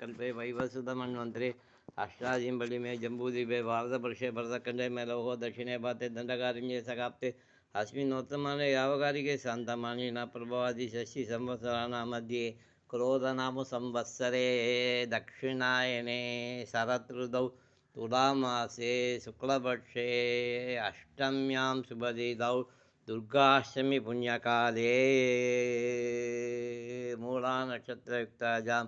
कल्पे वैवस्वतमन्वन्तरे अष्टादीं में जम्बूद्वीपे भारतवर्षे भरतखण्डे मेलोहो दक्षिणे भारते दण्डकारण्ये सकाप्ते अस्मिन्नोत्तमाने यावकारिके शान्तमानि न प्रभवादि षष्ठि संवत्सराणां मध्ये क्रोधनाम संवत्सरे दक्षिणायने शरदृतौ तुलामासे शुक्लपक्षे अष्टम्यां शुभदिनौ दुर्गाष्टमी पुण्यकाले मूला नक्षत्रयुक्ताजां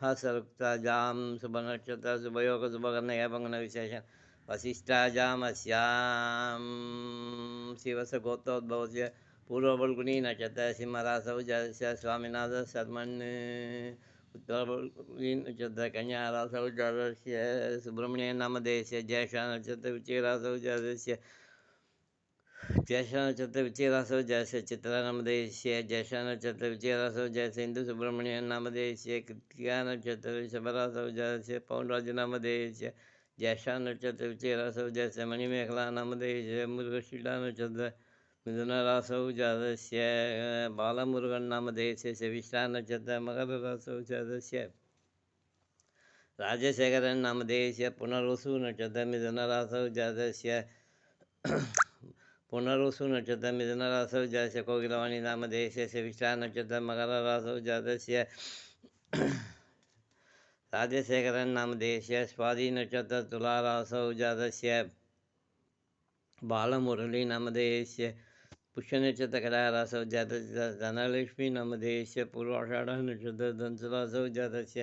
हसरुक्ताजां शुभनक्षत्र शुभयोग शुभकर्णय भंगन विशेषण वसिष्ठाजामस्यां शिवसगोत्रोद्भवस्य पूर्वफल्गुनी नक्षत्र सिंहरासौ जस्य स्वामिनाथ शर्मन् उत्तरफल्गुनी नक्षत्र कन्यारासौ जस्य सुब्रह्मण्य नामधेयस्य ज्येष्ठ नक्षत्र विचिरासौ जस्य ज्येष्ठ नक्षत्र विचिरासौ जयस्य चित्रा नामधेयस्य ज्येष्ठ नक्षत्र विचिरासौ जयस्य हिंदू सुब्रह्मण्य नामधेयस्य कृत्तिका नक्षत्र वृषभरासौ जयस्य पौंडराज नामधेयस्य ज्येष्ठ नक्षत्र विचिरासौ जयस्य मणिमेखला नामधेयस्य मृगशीला नक्षत्र मिथुनरासौ जयस्य बालमुरुगन् नामधेयस्य शविष्ठा नक्षत्र मकररासौ जयस्य राजशेखरन् नामधेयस्य पुनर्वसु नक्षत्र मिथुनरासौ जयस्य पुनर्वसु नक्षत्र मिथुनरासौ जयस्य कोकिलवाणी नामधेयस्य शविष्ठा नक्षत्र मकररासौ जयस्य राजशेखरन् नामधेयस्य स्वाति नक्षत्र तुलारासौ जयस्य बालमुरली नामधेयस्य पुष्यनक्षत्र कलारासौ जयस्य धनलक्ष्मी नामधेयस्य पूर्वाषाढ़ नक्षत्र धनसुरासौ जयस्य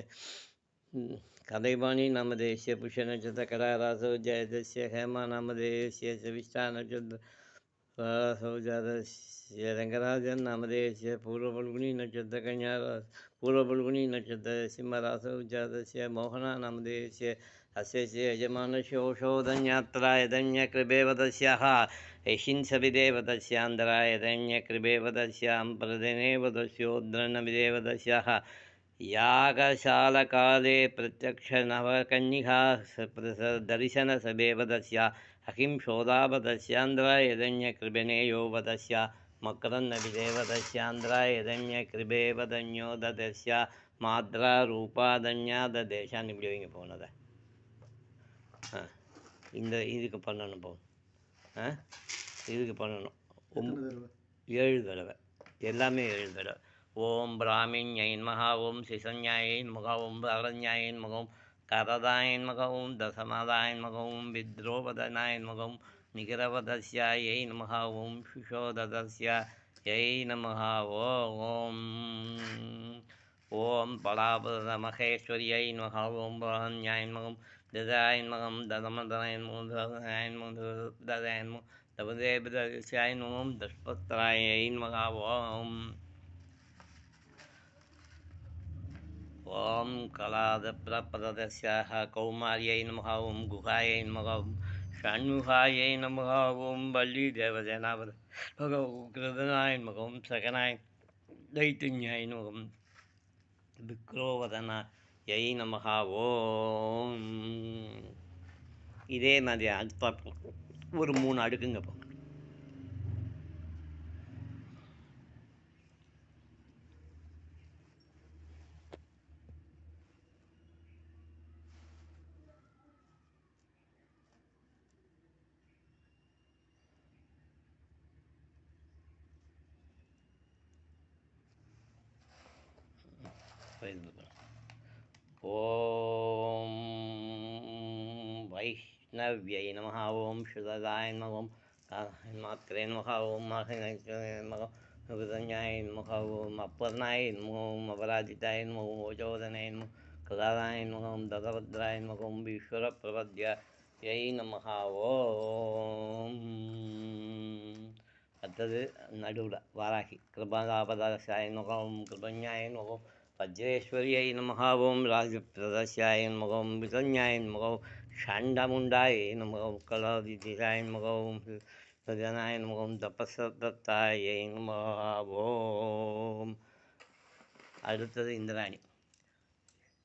कदैवाणी नामधेयस्य पुष्यनक्षत्र कलारासौ जयस्य हेमा नामधेयस्य शविष्ठा नक्षत्र रासौ जयस्य रंगराजन नामधेयस्य पूर्वफल्गुनी नक्षत्र कन्यारास पूर्वफल्गुनी नक्षत्र सिंहरासौ जयस्य मोहना नामधेयस्य अस्य यजमानस्य ओषोधन्यात्राय धन्यकृपेवदस्याः यशिंसविदेवदस्यान्तराय धन्यकृपेवदस्यां प्रदनेवदस्योद्रन्नविदेवदस्याः यागशालकाले प्रत्यक्षनवकन्निका दर्शनसभेवदस्या अकिं शोधावदस्यान्द्राय यदन्यकृपणेयो वदस्या मकरन्नविदेवदस्यान्द्राय यदन्यकृपेवदन्यो ददस्या माद्रा रूपादन्या ददेशान् இப்படி வைங்க போனதை இந்த இதுக்கு பண்ணணும் போ இதுக்கு பண்ணணும் 7 தடவை எல்லாமே 7 தடவை ஓம் பிராமிஞைன் மகா ஓம் சிசஞ்ஞாயின் மகா ஓம் அரஞ்ஞாயின் மகம் கரதாயின் மகவும் தசமதாயின் மகவும் வித்ரோபதனாயின் மகவும் நிகரவதஸ்யாயை நமஹ ஓம் சுஷோததஸ்யாயை நமஹ ஓம் ஓம் பலாபத மகேஸ்வரியை நமஹ ஓம் பிரஹன்யாயின் மகம் ததாயின் மகம் ததமதனாயின் மகம் ததாயின் மகம் ததாயின் மகம் தபதேபதஸ்யாயின் மகம் தஷ்பத்ராயை நமஹ ஓம் ஓம் கலாதப்ரபதஸ்யாः கௌமார்யை நமஹ ஓம் குஹாயை நமஹ ஓம் ஷண்முகாயை நமஹ ஓம் வள்ளி தேவசேனாபத கிருதனாய் நமஹ ஓம் சகனாய் தைத்தியாய் நமஹ ஓம் விக்ரோவதனாயை நமஹ ஓம். இதே மாதிரி அடுத்த ஒரு 3 அடுக்குங்க போ. ஓம் வைஷ்ணவ்யை நமஹ ஓம் சுததாய நமஹ ஓம் மாத்ரே நமஹ ஓம் மகஞாய நமஹ ஓம் அப்பர்ணாய நமஹ ஓம் அபராஜிதாய நமஹ ஓம் ஓஜோதனாய நமஹ கலாதாய நமஹ ஓம் ததபத்ராய நமஹ ஓம் ஈஸ்வர பிரபத்யாயை நமஹ ஓம். அடுத்தது நடுவில் வாராகி கிருபாதாபதாசாய நமஹ ஓம் கிருபஞாய நமஹ ஓம் வஜ்ரேஸ்வரியை நமஹ ஓம் ராஜபிரதஸ்யாய நமஹ ஓம் விதஞாய நமஹ ஓம் ஷண்டமுண்டாய நமஹ ஓம் கலாதிதிசாய நமஹ ஓம் சஜனாய நமஹ ஓம் தபசதத்தாயை நமஹ ஓம். அடுத்தது இந்திராணி.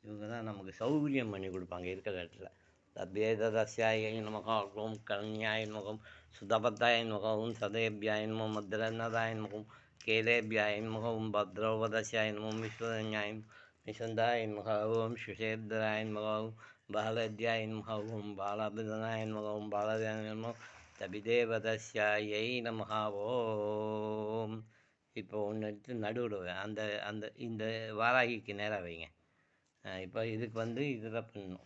இவங்க தான் நமக்கு சௌகரியம் பண்ணி கொடுப்பாங்க இருக்கிற இடத்துல. தத்வேதஸ்யாயை நமஹ ஓம் கரண்யாய நமஹ ஓம் சுதபத்தாய நமஹ ஓம் சதேபியாய நமஹ ஓம் மத்ரநதாய நமஹ ஓம் கேலேபியாய நமஹ ஓம் பத்ரோவதஸ்யாய நமஹ ஓம் விஸ்வதன்யாய நிசந்தாய நமக ஓம் சுஷேத்ராய நமக ஓம் பாலத்யாய நமக ஓம் பாலாபிதனாய நமக ஓம் பாலத்யாய நமக தபிதேவதஸ்யாயை நமக ஓம். இப்போ ஒன்று எடுத்து நடுவில் அந்த அந்த இந்த வாராகிக்கு நேராக வைங்க. இப்போ இதுக்கு வந்து இதுதான் பண்ணணும்.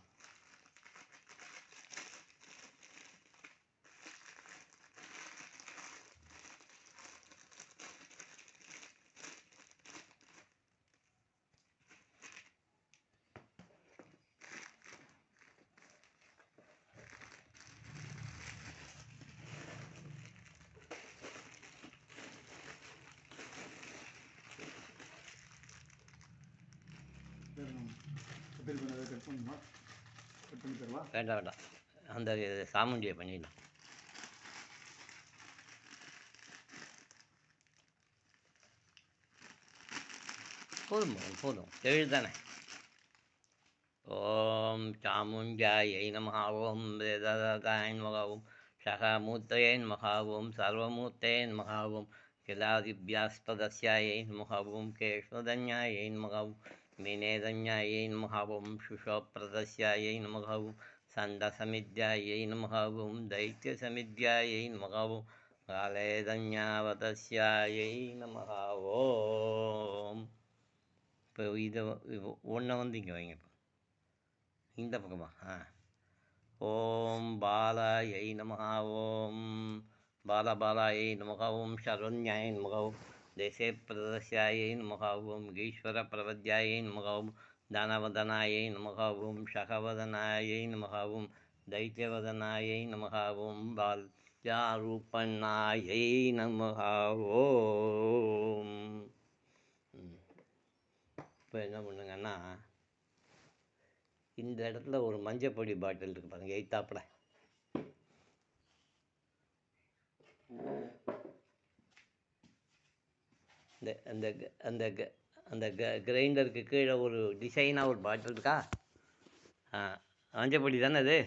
வேண்டாம் வேண்டாம், அந்த சாமுண்டியை பண்ணிடலாம். போதும் போதும், எழுதானே. ஓம் சாமுண்யாயை நமஹ ஓம் வேததாய நமஹ ஓம் சகமூர்த்தயே நமஹ ஓம் சர்வமூர்த்தயே நமஹ ஓம் கிலாதிபியாஸ்பதஸ்யாயை நமஹ ஓம் கேஷ்வதன்யாயை நமஹ ஓம் வினேதன்யாயை நமஹ ஓம் சுஷோப்ரதஸ்யாயை நமஹ ஓம் சண்டசமித்யாயை நமஹ ஓம் தைத்தியசமித்யாயை நமஹ ஓம் காலேதன்யாவதஸ்யாயை நமஹ ஓம். இப்போ இதை ஒன்றை வந்து இங்கே வைங்க. இந்த பக்கமா ஓம் பாலாயை நமஹ ஓம் பாலபாலாயை நமஹ ஓம் சரண்யாயை நமஹ ஓம் தேசே பிரதஸ்யாயை நமஹ ஓம் ஈஸ்வர பிரபத்யாயை நமஹ ஓம் தனவதனாயை நமஹ ஓம் சகவதனாயை நமஹ ஓம் தைத்தியவதனாயை நமஹ ஓம் பால்யாரூபண்ணாயை நமஹ ஓம். இப்போ என்ன பண்ணுங்கன்னா, இந்த இடத்துல ஒரு மஞ்சப்பொடி பாட்டில் இருக்கு பாருங்க, எய்த்தாப்புல. இந்த அந்த அந்த அந்த கிரைண்டருக்கு கீழே ஒரு டிசைனாக ஒரு பாட்டில் இருக்கா? மஞ்சப்பொடி தானே அது?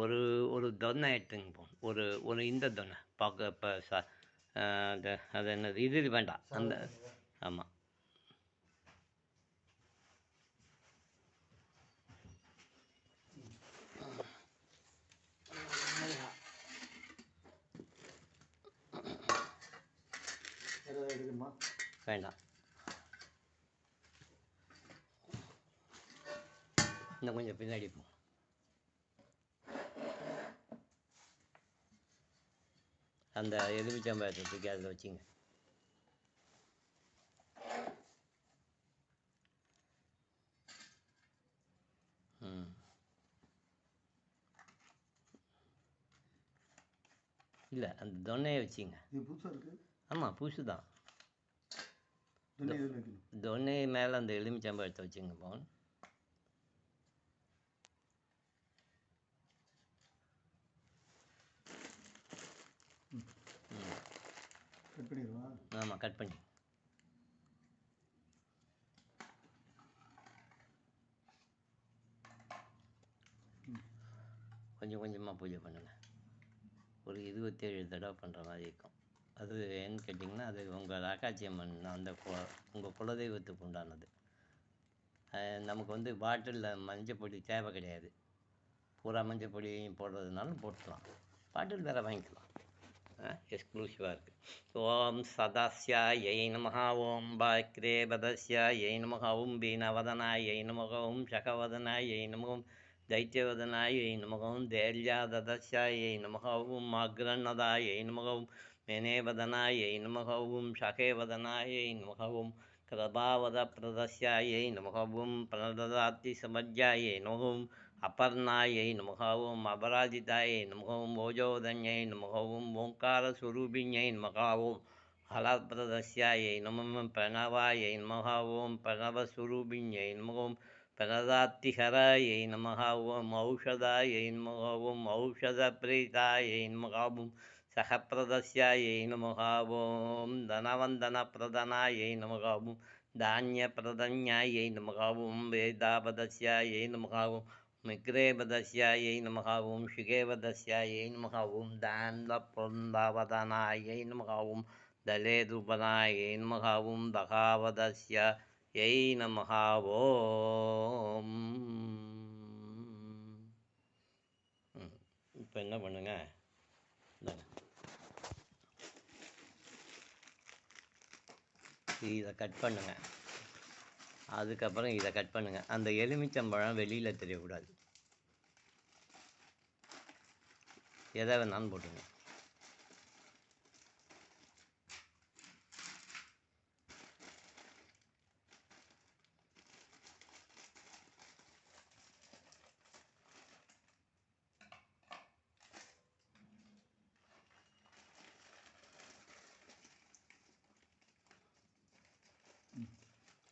ஒரு ஒரு தொன்னை எடுத்துங்க போ, ஒரு ஒரு இந்த தொன்னை பார்க்க இப்போ அது என்னது இது வேண்டாம் அந்த. ஆமாம், வேண்டாம். இன்னும் கொஞ்சம் பின்னாடி போ. அந்த எலுமிச்சம்பழத்தை தூக்கி அதில் வச்சுங்க. இல்லை, அந்த தொன்னையை வச்சுங்க. ஆமாம், புதுசு தான். தொன்னை மேலே அந்த எலுமிச்சம்பழத்தை வச்சுங்க போன். ஆமாம், கட் பண்ணி கொஞ்சம் கொஞ்சமாக பூஜை பண்ணுங்கள். ஒரு 27 தடவை பண்ணுற மாதிரி இருக்கும். அது ஏன்னு கேட்டிங்கன்னா, அது உங்கள் ராக்காச்சி அம்மன் அந்த உங்கள் குலதெய்வத்துக்கு உண்டானது. நமக்கு வந்து பாட்டிலில் மஞ்சப்பொடி தேவை கிடையாது. பூரா மஞ்சப்பொடி போடுறதுனாலும் போட்டுக்கலாம், பாட்டில் வேறு வாங்கிக்கலாம். எக்ஸ்க்ளூசிவாக இருக்குது. ஓம் சதாஸ்யாயை நமஹ ஓம் பாக்ரேபதஸ்யாயை நமஹ ஓம் பீனவதனாயை நமஹ ஓம் சகவதனாயை நமஹ ஓம் தைத்தியவதனாயை நமஹ ஓம் தைர்யாததஸ்யாயை நமஹ ஓம் அக்ரநதாயை நமஹ ஓம் மேனேவதனாயை நமஹ ஓம் சகேவதனாயை நமஹ ஓம் கிருபாவதப்ரதஸ்யாயை நமஹ ஓம் பிரணததாத்தி சமஜ்யாயை நமஹ ஓம் அபர்ணாயை நமஹ ஓம் அபராஜிதாயை நமஹ ஓம் ஓஜோதன்யை நமஹ ஓம் ஓங்காரஸ்வரூபிண்யை நமஹ ஓம் ஹலப்ரதஸ்யாயை நமஹ பிரணவாயை நமஹ ஓம் பிரணவஸ்வரூபிண்யை நமஹ ஓம் பிரணதாத்திஹராயை நமஹ ஓம் ஔஷதாயை நமஹ ஓம் ஔஷதப்ரீதாயை நமஹ ஓம் சகப்பிரதஸ்யாயை நமஹ ஓம் தனவந்தனப்பிரதனாயை நமஹ ஓம் தானியப்பிரதன்யாயை நமஹ ஓம் வேதாபதஸ்யாயை நமஹ ஓம் மிக்ரே வதஸ்யாயை நமக ஓம் ஷிகே வதஸ்யாயை நமக ஓம் தாந்த பொருந்தாவதனாயை நமக ஓம் தலே துபனாயை நமக ஓம் தகாவதஸ்யாயை நமக ஓம். இப்போ என்ன பண்ணுங்க, இதை கட் பண்ணுங்க. அதுக்கப்புறம் இதை கட் பண்ணுங்க. அந்த எலுமிச்சம்பழம் வெளியில் தெரியக்கூடாது. எதை வேணாலும் போட்டுங்க.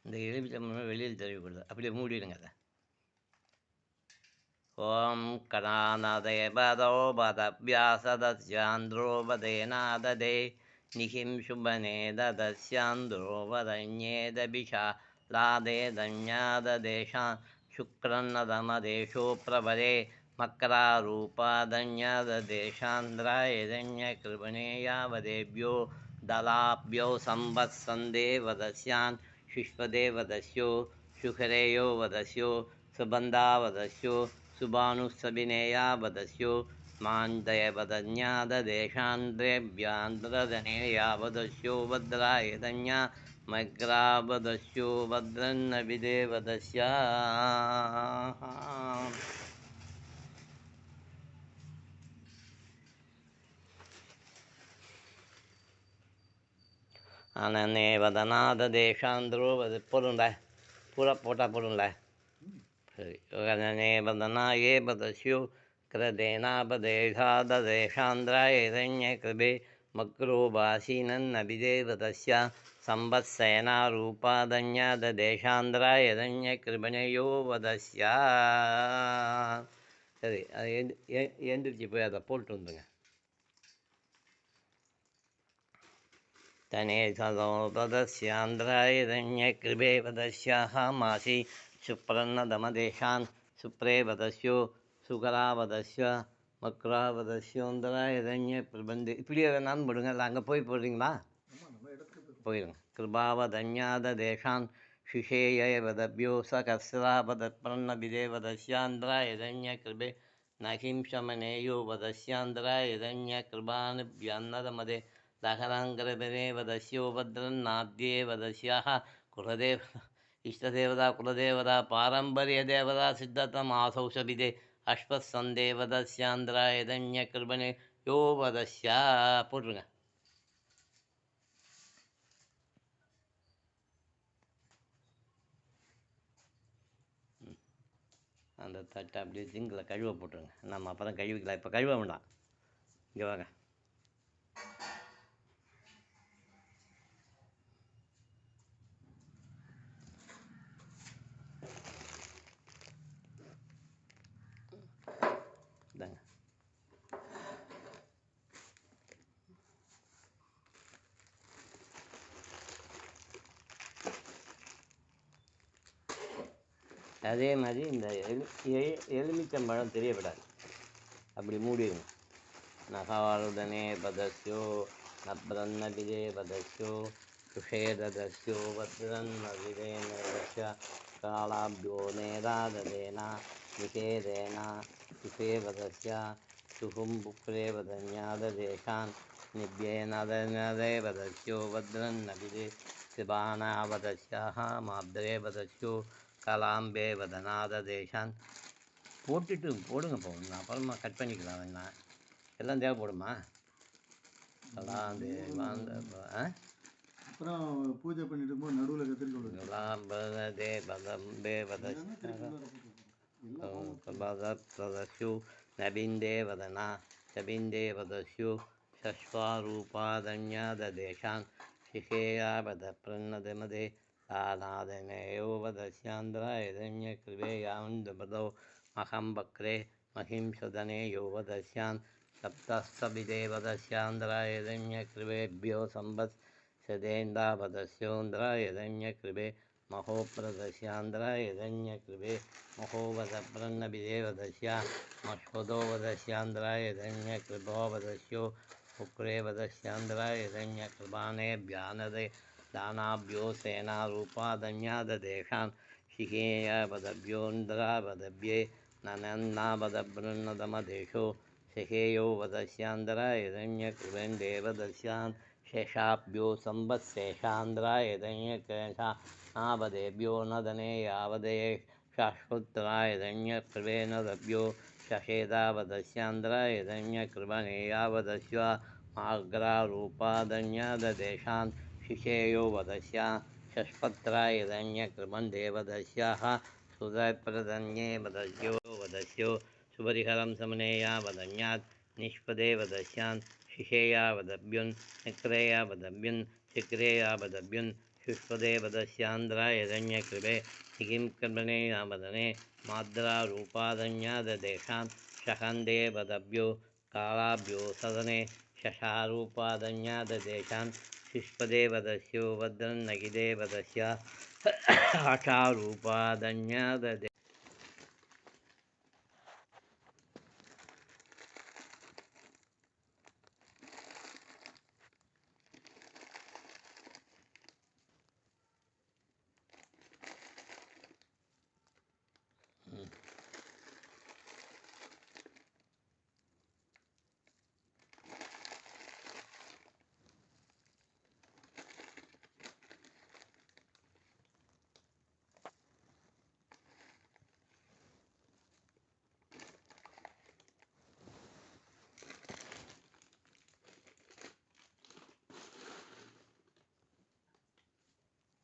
இந்த எலுமிச்சம்பழம் வெளியில் தெரியக்கூடாது. அப்படியே மூடிடுங்க அதை. ஓம் கணானதேவதோ வதவ்யாசதஸ்யாந்திரோ வதேனாததே நிகிம் சுபனே ததஸ்யாந்திரோ வதன்யேதபிஷா லாதேதன்யாததேஷான் சுக்ரன்னதமதேஷோ பிரபலே மக்ராரூபாதன்யாததேஷாந்திராயதன்யகிருபணே யாவதேभ्यो दलाभ्यो संवत्सन्दे वदस्यान् शुष्पदेवदस्यो शुखरेयो वदस्यो सुबन्धावदस्यो सुबानुसबिनेया वदस्यो मान्दयवदन्याददेशान्द्रेभ्यान्द्रदनेया वदस्यो भद्रायदन्या मग्रावदस्यो भद्रन्नविदेवदस्या. அனனே வதநாத தேசாந்திரோ போடும்ல, பூரா போட்டால் போடும்ல. சரி. அனனே வதனா ஏ பதஸ்யோ கிரதேனாபதேஷாதேஷாந்திராயதன்ய கிருபே மக்ரோபாசீனன்னபிதேவதஸ்யா சம்பத்சேனா ரூபாதன்யாதேஷாந்திராயதன்ய கிருபணையோ வதஸ்யா. சரி, அது எழுந்திரிச்சு போய் அதை போட்டு வந்துங்க. तने सदोपदस्यान्द्रायदन्यकृभे वदस्याः मासि सुप्रन्नदमदेशान् सुप्रे वदस्यो सुकरावदस्य மக்ராவதஸ்யோந்தராயதன்ய பிரபந்து. இப்படியே வேணாலும் போடுங்க. இல்லை அங்கே போய் போடுறீங்களா? போயிடுங்க. கிருபாவதன்யாத தேசான் சிஷேய வதபியோ சகசிராபதப்ரன்ன விதே வதஸ்யாந்திராயதன்ய கிருபே நகிம் சமனேயோ வதஸ்யாந்திராயதன்ய கிருபானுபியன்னதமதே दहराङ्गरबरे वदस्यो भद्रन्नाद्ये वदस्याः कुलदेव इष्टदेवता कुलदेवता पारम्पर्यदेवता सिद्धतमासौ सबिदे अश्वत्सन्दे वदस्यान्द्रायदन्य कृपणे यो वदस्या. போட்டுருங்க. அந்த தட்டை அப்படியே ஜிங்கில் கழுவ போட்டுருங்க. நம்ம அப்புறம் கழுவிக்கலாம். இப்போ கழுவ வேண்டாம். இங்கே வாங்க. அதே மாதிரி இந்த எலுமிச்சம்பழம் தெரியப்படாது. அப்படி மூடிடுங்க. நகாருடனே பதஸ்யோ நப்ரன்னபிதே பதஸ்யோ சுஷேதஸ்யோ வத்ரன்னவிதேனஸ்ய காலாபியோ நேராததேனா நிஷேதேனா சுஷேவதஸ்ய சுகும் புக்ரே வதன்யாததேஷான் நிப்யேனதே வதஸ்யோ வத்ரன்னபிதே சிபானாவதஸ்யாஹ மாப்தரே வதஸ்யோ கலாம்பே வதநாத தேசான். போட்டுட்டு போடுங்க. போகணும் அப்புறமா கட் பண்ணிக்கலாம். வேணா எல்லாம் தேவைப்படுமா? அப்புறம் பூஜை பண்ணிட்டு போது நடுவில் கத்திரிக்கோள் நபிந்தே வதனா சபிந்தே வதஸ்யோ சஸ்வாரூபாதன்யாதேஷான் சிகேயாபத பிரன்னதமதே ஆநாதனேயோ வதஸ்யாந்திராயதன்ய கிருபே யாவந்தபதோ மகம் பக்ரே மகிம்சதனே யோ வதஸ்யான் சப்தஸ்தபிதே வதஸ்யாந்திராயதன்ய கிருபேभ्यो சம்பத் சதேந்தாவதஸ்யோந்திராயதன்ய கிருபே महोप्रदस्यान्द्राय हिरण्यकृभे महोवदप्रन्नभिदेवदस्या मश्वदो वदस्यान्द्राय हिरण्यकृभो वदस्यो शुक्रे वदस्यान्द्राय हिरण्यकृपाणे व्यानदे दानाभ्यो सेनारूपादन्याददेशान् शिखेय वदभ्योन्द्रावदभ्ये ननन्नावदबृन्नदमदेशो शिखेयो वदस्यान्द्राय हिरण्यकृपेन् देवदस्यान् शेषाभ्यो संवत्सेषान्द्राय हिरण्यकेशा आवदेभ्यो नदने यावदे शाश्वत्राय हिरण्यकृपे नदभ्यो शशेदावदस्यान्द्राय हिरण्यकृपणे यावदस्या माग्रारूपादन्याददेशान् शिशेयो वदस्या शष्पत्राय हिरण्यकृपन् देवदस्याः सुरप्रदन्ये वदस्यो वदस्यो सुपरिहरं समनेया वदन्यात् निष्पदे वदस्यान् शिशेया वदभ्युन् निक्रेया वदभ्युन् शिक्रेया वदभ्युन् शुष्पदे वदस्यान्द्राय हिरण्यकृपे हिगिं कृपणे वदने माद्रारूपादन्याददेशान् शखन्दे वदभ्यो कालाभ्यो सदने शशारूपादन्याददेशान् शुष्पदे वदस्यो वद्रन्नगिदे वदस्या आशारूपादन्याददे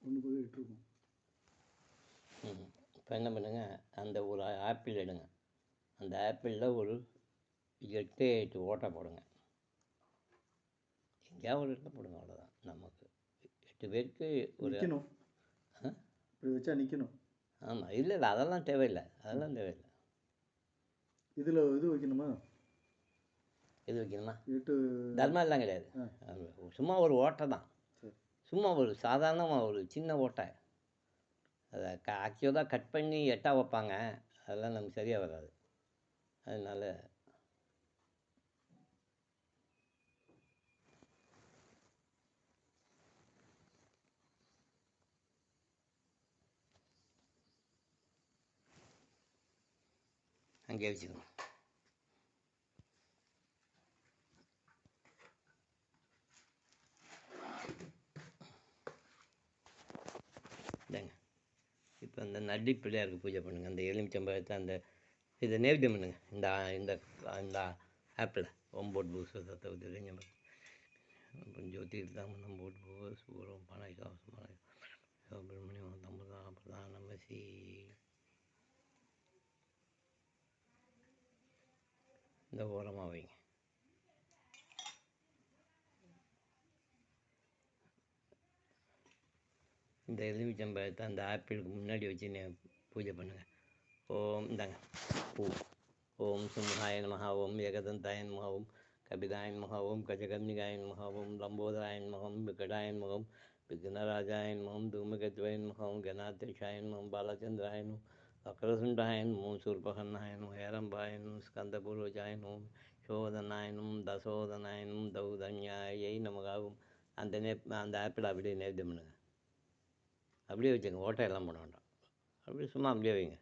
ஒன்று போய் இட்டுருக்கோம். இப்போ என்ன பண்ணுங்கள், அந்த ஒரு ஆப்பிள் எடுங்க, அந்த ஆப்பிளில் ஒரு 8 ஓட்டை போடுங்க, எங்கேயாவது ஒரு இடத்துல போடுங்க, அவ்வளோதான். நமக்கு 8 பேருக்கு ஒரு நிற்கணும். இப்படி வச்சா நிற்கணும். ஆமாம், இல்லை இல்லை, அதெல்லாம் தேவையில்லை, அதெல்லாம் தேவையில்லை. இதில் இது வைக்கணுமா? இது வைக்கணுமா? 8 தர்மம் எல்லாம் கிடையாது, சும்மா ஒரு ஓட்டை தான், சும்மா ஒரு சாதாரணமாக ஒரு சின்ன ஓட்டை. அதை ஆக்சுவலாக கட் பண்ணி 8 வைப்பாங்க, அதெல்லாம் நமக்கு சரியாக வராது. அதனால் அங்கே வச்சுக்கணும். இல்லைங்க, இப்போ அந்த நடி பிள்ளையாருக்கு பூஜை பண்ணுங்கள். அந்த எலுமிச்சம்பழத்தை அந்த இதை நைவேத்தியம் பண்ணுங்க. இந்த இந்த இந்த ஆப்பிள் ஒம்போட் பூசத்தை ஜோதிர்தாம் நம்போட் பூ சூரம் பணம் சுப்பிரமணியம் தம்பதா பிரதானமசி. இந்த ஓரமாக வைங்க. இந்த எலுமிச்சம்பழத்தை அந்த ஆப்பிளுக்கு முன்னாடி வச்சு பூஜை பண்ணுங்கள். ஓம் இந்தாங்க பூ. ஓம் சிம்ஹாய நமஹ, ஓம் ஏகதந்தாய நமஹ, ஓம் கபிதாய நமஹ, ஓம் கஜகர்ணிகாய நமஹ, ஓம் லம்போதராய நமஹ, ஓம் விகடாய நமஹ, ஓம் விக்னராஜாய நமஹ, ஓம் தூமகத்வய நமஹ, ஓம் கணாதேஷாய நமஹ, ஓம் பாலச்சந்திராய நமஹ, வக்ரதுண்டாய நமஹ, ஓம் சூர்பகர்ணாய நமஹ, ஏரம்பாய நமஹ, ஸ்கந்தபூர்வஜாய நமஹ, சோதனாய நமஹ, தசோதனாய நமஹ, தௌதன்யாயை நமஹ. அந்த ஆப்பிள் அப்படியே நேர்த்தியம் பண்ணுங்க. அப்படியே வச்சுங்க, ஓட்டையெல்லாம் போட வேண்டாம், அப்படியே சும்மா அப்படியே வைங்க.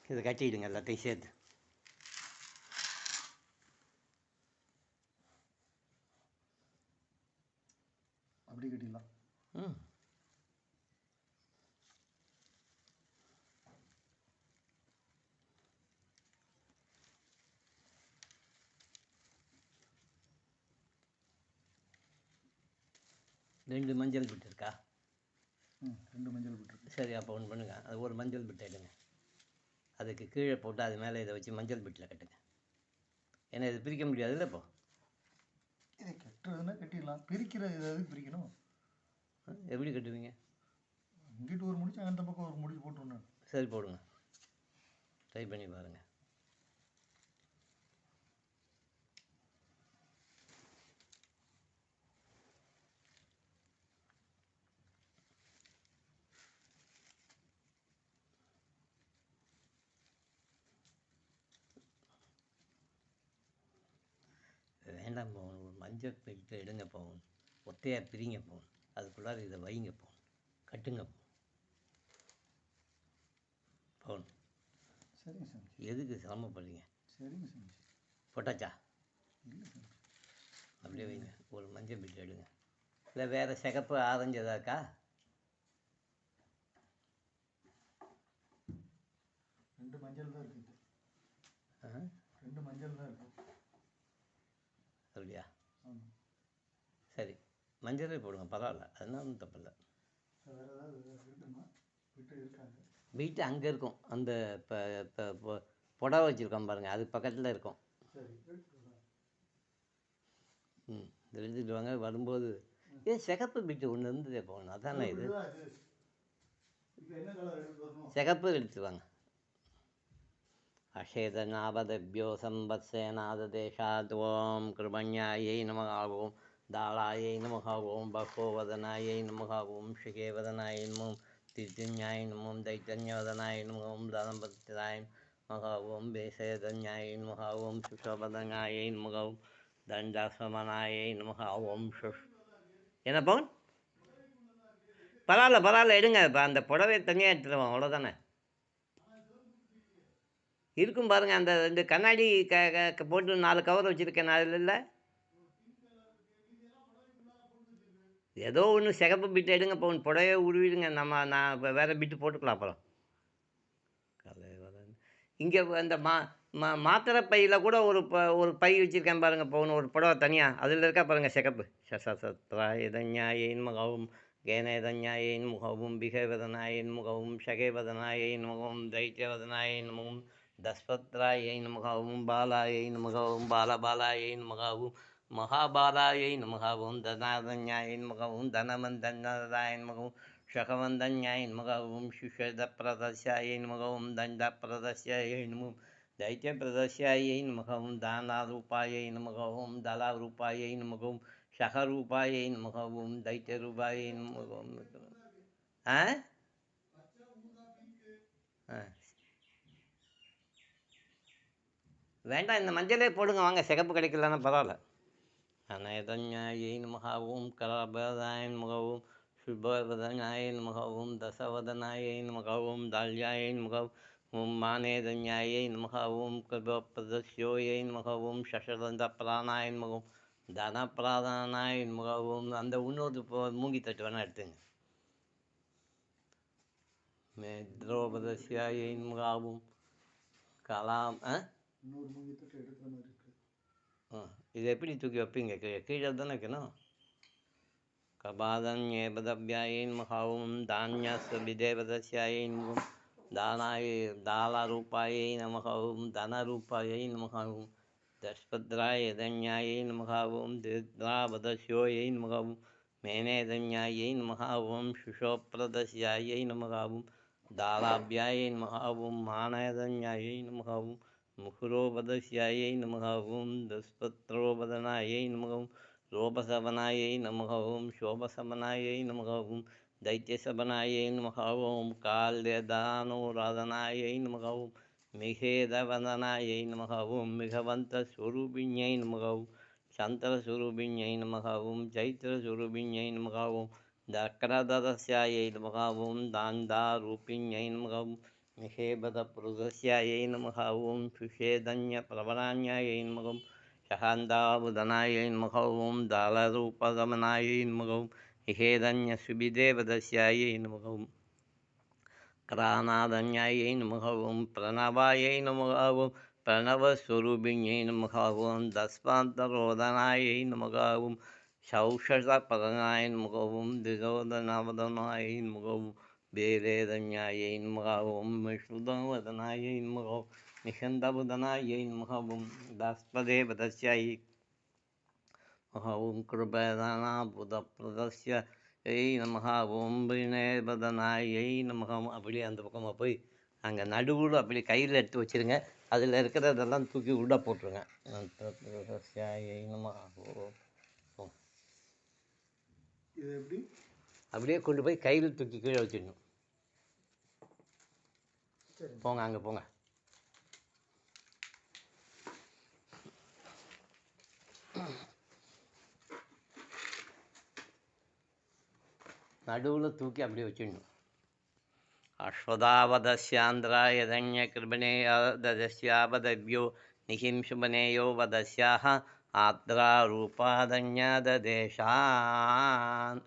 இதை கட்டிடுங்க எல்லாத்தையும் சேர்த்து. அப்படி கட்டிடலாம். ம், ரெண்டு மஞ்சள் பிட்டு இருக்கா? 2 மஞ்சள் போட்டுருக்கு. சரி, அப்போ ஒன்று பண்ணுங்கள், அது ஒரு மஞ்சள் பிட்டு எடுங்க. அதுக்கு கீழே போட்டு அது மேலே இதை வச்சு மஞ்சள் பிட்டில் கட்டுங்க. ஏன்னா இது பிரிக்க முடியாதுல்ல இப்போ. இதை கட்டுறதுன்னா கட்டிடலாம், பிரிக்கிற ஏதாவது பிரிக்கணும். எப்படி கட்டுவீங்க? இங்கிட்டு ஒரு முடிச்சு அந்த பக்கம் ஒரு முடிச்சு போட்டுருணும். சரி போடுங்க, ட்ரை பண்ணி பாருங்கள். வேண்டாம் பவன், ஒரு மஞ்சள் பெல்ட்டை எடுங்க பவன், ஒத்தையாக பிரிங்க பவன், அதுக்குள்ளார இதை வைங்க பவன், கட்டுங்க பவன். சரிங்க சாமி. எதுக்கு சிரமப்படுறீங்க? சரிங்க சாமி. போட்டாச்சா? இல்லை சாமி. அப்படியே வைங்க. ஒரு மஞ்சள் பெல்ட் எடுங்க. இல்லை வேறு சிகப்பு ஆரஞ்சு எதாக்கா? 2 மஞ்சள் தான் இருக்குது. 2 மஞ்சள் தான் இருக்குது. அப்படியா? ஆமாம். சரி, மஞ்சளே போடுங்க, பரவாயில்ல, அதெல்லாம் ஒன்றும் தப்பில்லை. வேறு ஏதாவது இருக்குமா? விட்டு இருக்காங்க. வீட்டு அங்கே இருக்கும், அந்த இப்போ இப்போ புடவை வச்சுருக்கோம் பாருங்கள், அது பக்கத்தில் இருக்கும். சரி. இதை எடுத்துகிட்டு வாங்க. வரும்போது ஏன் சிகப்பு பீட்டு ஒன்று இருந்ததே போகணும், அதானே இது. சிகப்பு எடுத்துட்டு வாங்க. அஷேதநாபதபியோ சம்பத்சேனாதேஷாத் ஓம் கிருபண்யாயை நமः ஓம் தாளாயை நமः ஓம் பகோவதனாயை நமः ஓம் ஷிகேவதனாயை நமः திஜன்யாயை நமः தைத்தன்யவதனாயை நமः ஓம் தனபத்ராய நமः ஓம் பேசேதன்யாயை நமः ஓம் சுஷோபதனாயை நமः ஓம் தண்டாசமனாயை நமः ஓம் என்ன பவுன்? பரவாயில்ல எடுங்க. இப்போ அந்த புடவை தனியாக எடுத்துருவோம், அவ்வளோதானே. இருக்கும் பாருங்கள், அந்த 2 கண்ணாடி போட்டு 4 கவர் வச்சுருக்கேன் அதில். இல்லை ஏதோ ஒன்று சிகப்பு பிட்டு எடுங்க பவுன், புடவையை உருவிடுங்க. நான் இப்போ வேறு பிட்டு போட்டுக்கலாம் அப்புறம். இங்கே அந்த மாத்திரை பையில் கூட ஒரு பை வச்சுருக்கேன் பாருங்கள் பவுன், ஒரு புடவை தனியாக, அதில் இருக்கா பாருங்கள் சிகப்பு. சசத்ராயதன்யாயின் முகவும் கேனேதன்யாயின் முகவும் பிகேவதனாயின் முகவும் ஷகேவதனாயின் முகவும் தைத்தியவதனாயின் முகவும் தஸ்பத்ராயின் முகவும் பாலாயின் முகவும் பாலபாலாயின் முகவும் மகாபாலாயின் முகவும் தனாதன்யாயின் முகவும் தனமந்தனாயின் முகவும் ஷகவந்தன்யாயின் முகவும் சுஷதப்பிரதஸ்யாயின் முகவும் தண்டப்பிரதஸ்யாயின் முகவும் தைத்தியப்பிரதஸ்யாயின் முகவும் தானாரூபாயின் முகவும் தலாரூபாயின் முகவும் ஷகரூபாயின் முகவும் தைத்தியரூபாயின் முகவும். வேண்டாம், இந்த மஞ்சளே போடுங்க வாங்க, சிகப்பு கிடைக்கலன்னா பரவாயில்ல. அநேதன்யாயின் முகவும் கலாபதாயின் முகவும் சுபவதனாயின் முகவும் தசவதனாயின் முகவும் தால்யாயின் முகவும் மானேதன்யாயின் முகவும் கிருபப்பிரதஸ்யோயின் முகவும் சஷதந்த பிராணாயின் முகவும் தனப்பிராதானாயின் முகவும். அந்த இன்னொரு மூங்கி தட்டு வேணால் எடுத்துங்க. மேத்ரோபதஸ்யாயின் முகவும் கலாம். இன்னொரு மூங்கி தட்டு எடுக்கிற மாதிரி இருக்குது. இது எப்படி தூக்கி வைப்பீங்க? கீழே தானே வைக்கணும். கபாதன்யேபதவ்யாயின் முகவும் தானியஸ்விதேவதஸ்யாயின் முகம் தாலாரூபாயை நமகவும் தனரூபாயை நமகவும் தஸ்பத்ராயதன்யாயை நமகவும் திருத்ராபதஸ்யோயை நமகவும் மேனேதன்யாயை நமகவும் சுஷோப்ரதஸ்யாயை நமகவும் தாலாபியாயை நமகவும் மானேதன்யாயை நமகவும் முகுரோபதஸ்யாயை நமகவும் தஸ்பத்ரோபதனாயை நமகவும் ரோபசபனாயை நமகவும் சோபசபனாயை நமகவும் தைத்தியசபனாயை நமகவும் கால்யதானோராதனாயை நமகவும் மிகேதவதனாயை நமகவும் மிகவந்தஸ்வரூபிணியை நமகவும் சந்திரஸ்வரூபிணியை நமகவும் சைத்திரஸ்வரூபிணியை நமகவும் தக்ரதரஸ்யாயை நமகவும் தாந்தாரூபிணியை நமகவும் மிகேபதப்ருதஸ்யாயை நமகவும் சுஷேதன்ய பிரபலான்யாயை நமகவும் ஷகாந்தாபுதனாயை நமகவும் தாளரூபகமனாயை நமகவும் மிகேதன்ய சுபிதேவதஸ்யாயை நமகவும் கிரானாதன்யாயை நமகவும் பிரணவாயை நமகவும் பிரணவஸ்வரூபிணியை நமகவும் தஸ்மாந்தரோதனாயை நமகவும் சௌஷதபதனாயை நமகவும் திரோதனவதனாயை நமகவும் வேலேதஞாயை நமக ஓம் விஷ்ணுதவதனாயை நமக நிஷந்தபுதனாயை நமக ஓம் தாஸ்பதே பதஸ்யாயி ஓம் கிருபதானாபுதப்ரதஸ்ய நமக ஓம் வினயபதனாயை நமக. அப்படியே அந்த பக்கமாக போய் அங்கே நடுவில் அப்படி கையில் எடுத்து வச்சுருங்க. அதில் இருக்கிறதெல்லாம் தூக்கி உள்ளே போட்டுருங்க. நமக ஓம். இது எப்படி? அப்படியே கொண்டு போய் கையில் தூக்கி கீழே வச்சிடணும். சரி, போங்க அங்கே போங்க. நடுவில் தூக்கி அப்படியே வச்சிடணும். அஸ்வதாவதஸ்யாந்திராய தன்ய கிருபணே ததஸ்யாபதவ்யோ நிகிம்சுபனேயோ வதஸ்யாக ஆத்ரா ரூபாதன்ய ததேஷான்.